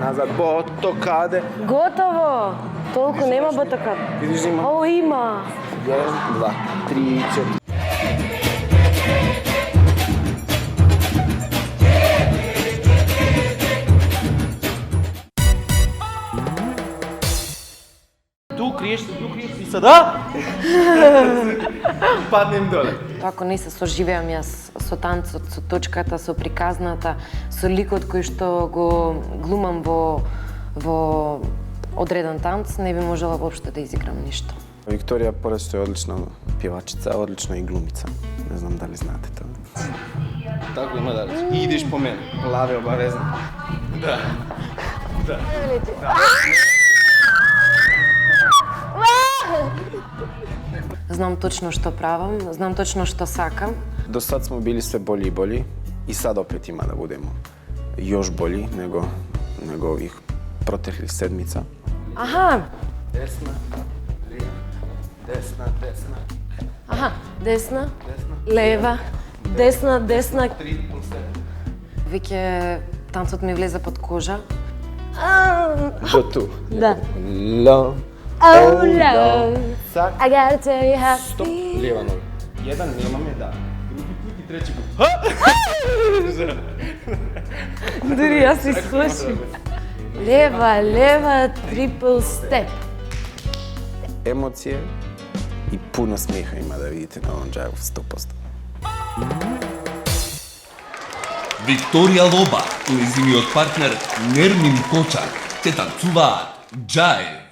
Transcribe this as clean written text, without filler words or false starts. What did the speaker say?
назад, ботокаде. Готово! Толку нема ботокад. Видиш да има? О, има! 1, 2, 3, 4. Тук криеш и сада. Паднем доле. Ако не се соживеам јас со танцот, со точката, со приказната, со ликот кој што го глумам во одреден танц, не би можела воопшто да изиграм ништо. Викторија Поресто е одлична певачица, одлична и глумица. Не знам дали знаете тоа. Тако има да рече. И идеш по мене. Плаве обавезно. Да. Да. Знам точно што правам, знам точно што сакам. До сад смо били све боли и боли и сад опет има да будемо још боли него ових протекли седмица. Аха, Десна, лева, десна, десна. аха, десна, лева, десна, десна. 3+7. Веќе танцот ми влезе под кожа. До ту. Да. Ло. Oh no, Сак. I gotta tell you how. Стоп. Лева нога. Еден немаме, да. Други пут и трети пут. Дури јас се склашив. Лева, лева, трипл степ. Емоcije i puno smijeha ima da vidite na ovom džajevu 100%. Викторија Лоба и нејзиниот партнер Нермин Кочак те танцуваат Джаев.